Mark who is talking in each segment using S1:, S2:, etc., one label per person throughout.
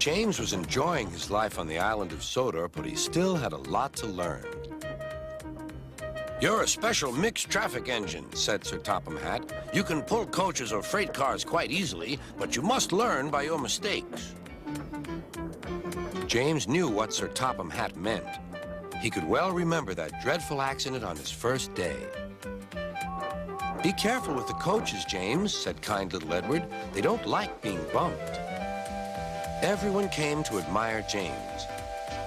S1: James was enjoying his life on the island of Sodor, but he still had a lot to learn. "You're a special mixed traffic engine," said Sir Topham Hatt. "You can pull coaches or freight cars quite easily, but you must learn by your mistakes." James knew what Sir Topham Hatt meant. He could well remember that dreadful accident on his first day. "Be careful with the coaches, James," said kind little Edward. "They don't like being bumped." Everyone came to admire James.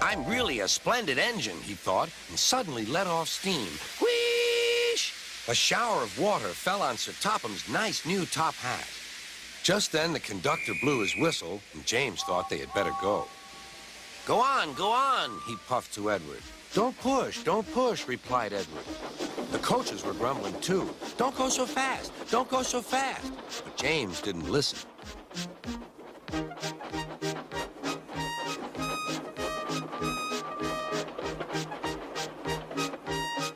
S1: "I'm really a splendid engine," he thought, and suddenly let off steam. Whoosh! A shower of water fell on Sir Topham's nice new top hat. Just then, the conductor blew his whistle, and James thought they had better go. Go on," he puffed to Edward. Don't push," replied Edward. The coaches were grumbling too. Don't go so fast. But James didn't listen.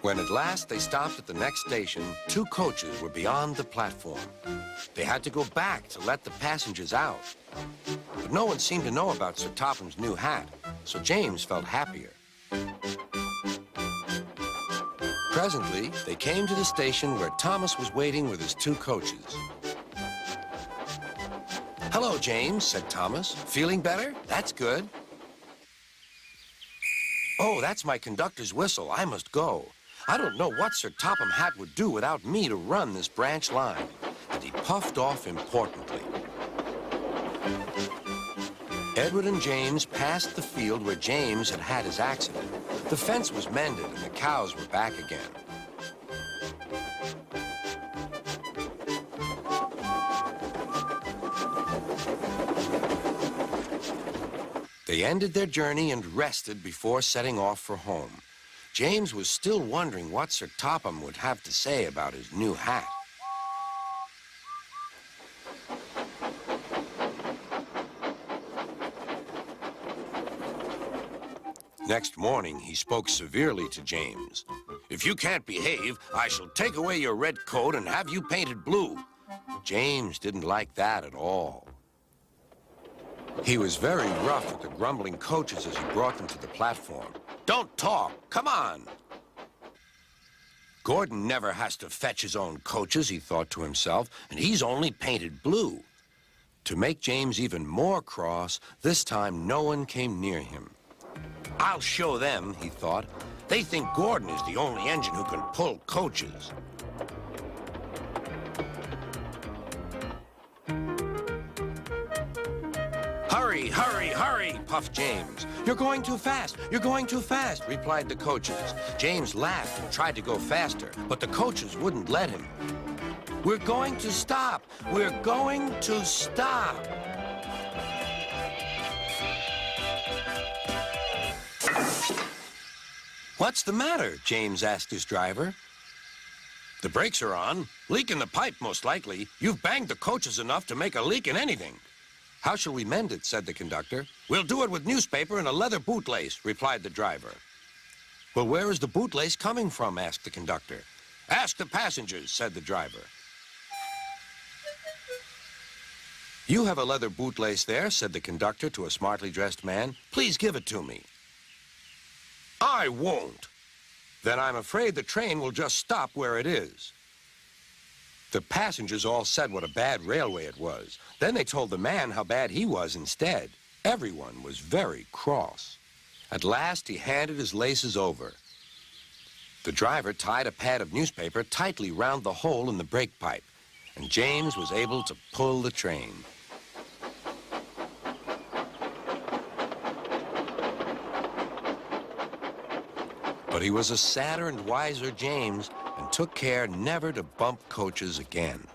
S1: When at last they stopped at the next station, 2 coaches were beyond the platform. They had to go back to let the passengers out. But no one seemed to know about Sir Topham's new hat, so James felt happier. Presently, they came to the station where Thomas was waiting with his 2 coaches. "Hello, James," said Thomas. "Feeling better? That's good." "Oh, that's my conductor's whistle. I must go. I don't know what Sir Topham Hatt would do without me to run this branch line." And he puffed off importantly. Edward and James passed the field where James had had his accident. The fence was mended and the cows were back again. They ended their journey and rested before setting off for home. James was still wondering what Sir Topham would have to say about his new hat. Next morning, he spoke severely to James. "If you can't behave, I shall take away your red coat and have you painted blue." James didn't like that at all. He was very rough with the grumbling coaches as he brought them to the platform. "Don't talk, come on." Gordon never has to fetch his own coaches, he thought to himself, and he's only painted blue. To make James even more cross, this time no one came near him. "I'll show them," he thought. "They think Gordon is the only engine who can pull coaches." Hurry, puffed James. You're going too fast, replied the coaches. James laughed and tried to go faster, but the coaches wouldn't let him. We're going to stop. What's the matter? James asked his driver. The brakes are on. Leak in the pipe, most likely. You've banged the coaches enough to make a leak in anything. How shall we mend it? Said the conductor. We'll do it with newspaper and a leather bootlace, replied the driver. Well, where is the bootlace coming from? Asked the conductor. Ask the passengers, said the driver. You have a leather bootlace there, said the conductor to a smartly dressed man. Please give it to me. I won't. Then I'm afraid the train will just stop where it is. The passengers all said what a bad railway it was. Then they told the man how bad he was instead. Everyone was very cross. At last, he handed his laces over. The driver tied a pad of newspaper tightly round the hole in the brake pipe, and James was able to pull the train. But he was a sadder and wiser James and took care never to bump coaches again.